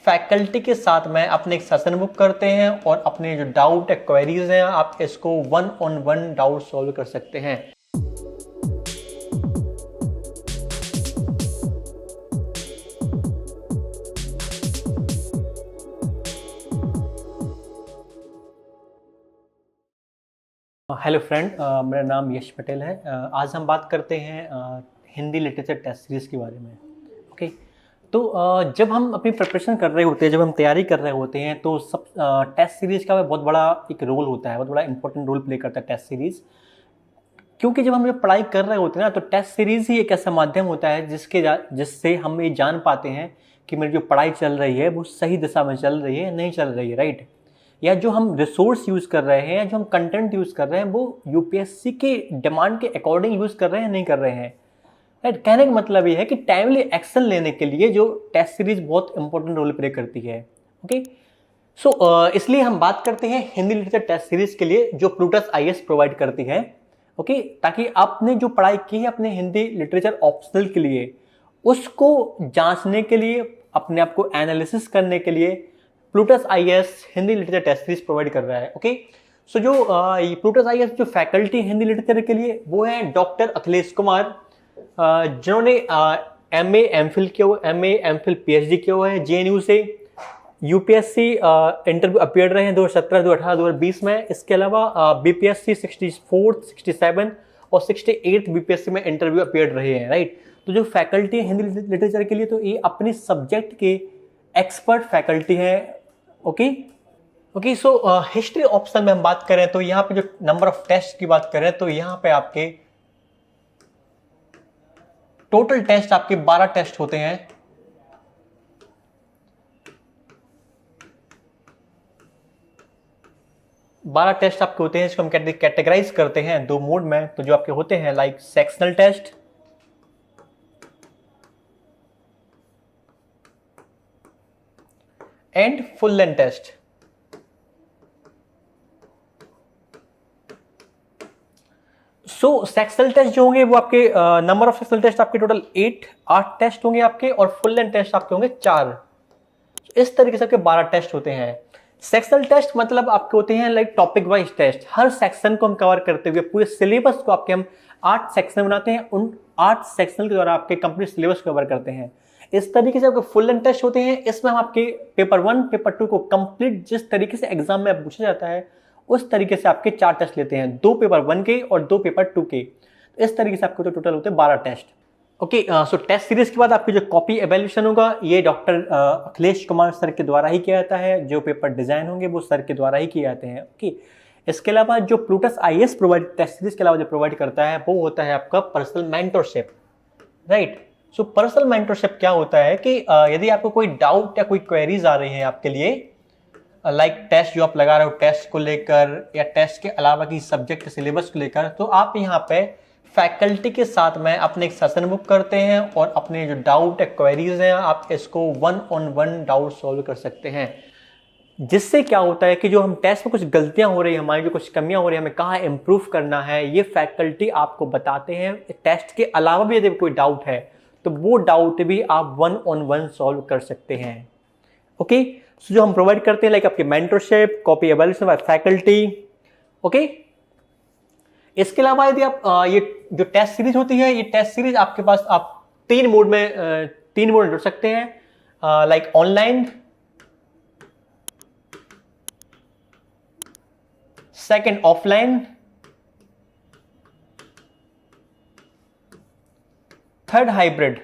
Faculty के साथ में अपने एक सेशन बुक करते हैं और अपने जो डाउट है, क्वेरीज हैं, आप इसको 1-on-1 डाउट सॉल्व कर सकते हैं। हेलो फ्रेंड, मेरा नाम यश पटेल है। आज हम बात करते हैं हिंदी लिटरेचर टेस्ट सीरीज़ के बारे में। ओके, तो जब हम अपनी प्रिपरेशन कर रहे होते हैं, जब हम तैयारी कर रहे होते हैं, तो सब टेस्ट सीरीज़ का बहुत बड़ा एक रोल होता है, बहुत बड़ा इंपॉर्टेंट रोल प्ले करता है टेस्ट सीरीज़। क्योंकि जब हम ये पढ़ाई कर रहे होते हैं ना, तो टेस्ट सीरीज़ ही एक ऐसा माध्यम होता है जिससे हम ये जान पाते हैं कि मेरी जो पढ़ाई चल रही है वो सही दिशा में चल रही है, नहीं चल रही है, राइट। या जो हम रिसोर्स यूज़ कर रहे हैं या जो हम कंटेंट यूज़ कर रहे हैं वो यूपीएससी के डिमांड के अकॉर्डिंग यूज़ कर रहे हैं, नहीं कर रहे हैं, राइट। कहने का मतलब ये है कि टाइमली एक्शन लेने के लिए जो टेस्ट सीरीज बहुत इंपॉर्टेंट रोल प्ले करती है। ओके, सो इसलिए हम बात करते हैं हिंदी लिटरेचर टेस्ट सीरीज के लिए जो प्लूटस आईएएस प्रोवाइड करती है। ओके, ताकि आपने जो पढ़ाई की है अपने हिंदी लिटरेचर ऑप्शनल के लिए, उसको जांचने के लिए, अपने आप को एनालिसिस करने के लिए Plutus IAS Hindi literature test series provide कर रहा है। ओके, सो जो प्लूटस आईएएस जो फैकल्टी हिंदी लिटरेचर के लिए वो है डॉक्टर अखिलेश कुमार, जिन्होंने एमए एमफिल किया हुआ, एमए एमफिल पीएचडी किया हुआ है जेएनयू से। यूपीएससी इंटरव्यू अपीयर रहे हैं 2017, 2018, 2020 में। इसके अलावा बीपीएससी 64, 67 और 68 बीपीएससी में इंटरव्यू अपीयर रहे हैं, राइट। तो जो फैकल्टी है हिंदी लिटरेचर के लिए, तो ये अपने सब्जेक्ट के एक्सपर्ट फैकल्टी है। ओके, सो हिस्ट्री ऑप्शन में हम बात करें तो यहाँ पे जो नंबर ऑफ टेस्ट की बात करें तो यहाँ पे आपके टोटल टेस्ट आपके 12 टेस्ट होते हैं। टेस्ट आपके होते हैं, इसको हम कैटेगराइज करते हैं दो मोड में। तो जो आपके होते हैं like sectional test and full length test. So sectional test जो होंगे वो आपके नंबर ऑफ सेक्शनल टेस्ट आपके टोटल 8 टेस्ट होंगे आपके, और फुल लेंथ टेस्ट आपके होंगे 4। इस तरीके से आपके 12 टेस्ट होते हैं। सेक्शनल टेस्ट मतलब आपके होते हैं लाइक टॉपिक वाइज टेस्ट। हर सेक्शन को हम कवर करते हुए पूरे सिलेबस को आपके हम 8 सेक्शन बनाते हैं, उन 8 सेक्शन के द्वारा आपके कंप्लीट सिलेबस को कवर करते हैं। इस तरीके से आपके फुल लेंथ टेस्ट होते हैं। इसमें हम आपके पेपर 1, पेपर 2 को कंप्लीट जिस तरीके से एग्जाम में पूछा जाता है उस तरीके से आपके 4 टेस्ट लेते हैं, 2 पेपर 1 के और 2 पेपर 2 के। तो इस तरीके से आपको तो टोटल होते हैं 12 टेस्ट। ओके, सो टेस्ट सीरीज के बाद आपकी जो कॉपी एवेल्यूशन होगा ये डॉक्टर अखिलेश कुमार सर के द्वारा ही किया जाता है। जो पेपर डिजाइन होंगे वो सर के द्वारा ही किए जाते हैं। ओके, इसके अलावा जो Plutus IAS provide test series के अलावा जो प्रोवाइड करता है वो होता है आपका personal mentorship, right. So personal mentorship क्या होता है कि यदि आपको कोई डाउट या कोई क्वेरीज आ रही है आपके लिए, लाइक टेस्ट जो आप लगा रहे हो टेस्ट को लेकर या टेस्ट के अलावा की सब्जेक्ट सिलेबस को लेकर, तो आप यहाँ पे फैकल्टी के साथ में अपने एक सेशन बुक करते हैं और अपने जो डाउट है, क्वेरीज हैं, आप इसको 1-on-1 डाउट सॉल्व कर सकते हैं। जिससे क्या होता है कि जो हम टेस्ट में कुछ गलतियां हो रही है, हमारी जो कुछ कमियां हो रही है, हमें कहाँ इम्प्रूव करना है, ये फैकल्टी आपको बताते हैं। टेस्ट के अलावा भी यदि कोई डाउट है तो वो डाउट भी आप 1-on-1 सॉल्व कर सकते हैं। ओके, सो जो हम प्रोवाइड करते हैं लाइक आपके mentorship, copy evaluation by faculty. Okay, इसके अलावा यदि आप ये जो टेस्ट सीरीज होती है, ये टेस्ट सीरीज आपके पास आप 3 मोड में जुड़ सकते हैं, like online, second offline, third hybrid.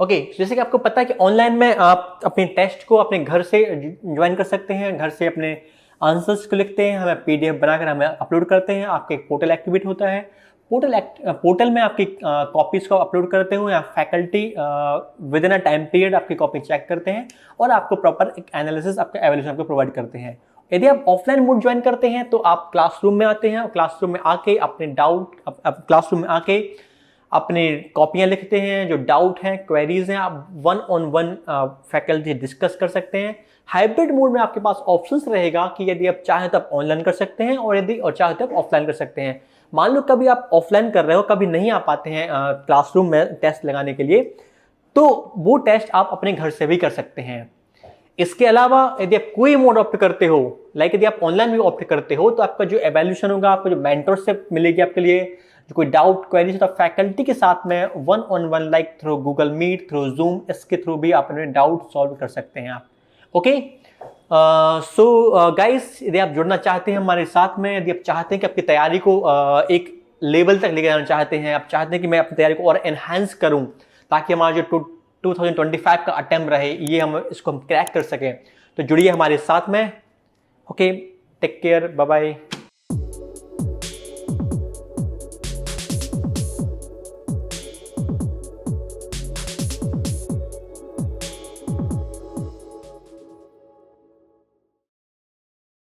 Okay, जैसे कि आपको पता है कि ऑनलाइन में आप अपने टेस्ट को अपने घर से ज्वाइन कर सकते हैं, घर से अपने आंसर्स को लिखते हैं, हमें पीडीएफ बनाकर हमें अपलोड करते हैं। आपका एक पोर्टल एक्टिवेट होता है, पोर्टल में आपकी कॉपीज को अपलोड करते हुए faculty with in a time period आपकी कॉपी चेक करते हैं और आपको प्रॉपर एक एनालिसिस, आपका एवेल्यूशन आपको प्रोवाइड करते हैं। यदि आप ऑफलाइन मोड ज्वाइन करते हैं तो आप क्लासरूम में आते हैं और क्लासरूम में आके अपने डाउट, क्लासरूम में आके अपने कॉपियां लिखते हैं, जो डाउट हैं, क्वेरीज हैं, आप 1-on-1 फैकल्टी डिस्कस कर सकते हैं। हाइब्रिड मोड में आपके पास ऑप्शंस रहेगा कि यदि आप चाहें तो आप ऑनलाइन कर सकते हैं और यदि चाहें तो आप ऑफलाइन कर सकते हैं। मान लो कभी आप ऑफलाइन कर रहे हो, कभी नहीं आ पाते हैं क्लासरूम में टेस्ट लगाने के लिए, तो वो टेस्ट आप अपने घर से भी कर सकते हैं। इसके अलावा यदि आप कोई मोड ऑप्ट करते हो, लाइक यदि आप ऑनलाइन भी ऑप्ट करते हो, तो आपका जो एवेल्यूशन होगा, आपको जो मेंटरशिप मिलेगी आपके लिए, जो कोई डाउट क्वेरीज तो फैकल्टी के साथ में 1-on-1 like through Google Meet, through Zoom, इसके थ्रू भी आप अपने डाउट सॉल्व कर सकते हैं आप। ओके, सो गाइस, यदि आप जुड़ना चाहते हैं हमारे साथ में, यदि आप चाहते हैं कि आपकी तैयारी को एक लेवल तक लेके जाना चाहते हैं, आप चाहते हैं कि मैं अपनी तैयारी को और एनहांस करूं ताकि हमारा जो 2025 का अटेम्प्ट रहे ये हम इसको क्रैक कर सकें, तो जुड़िए हमारे साथ में। Okay, take care, bye bye.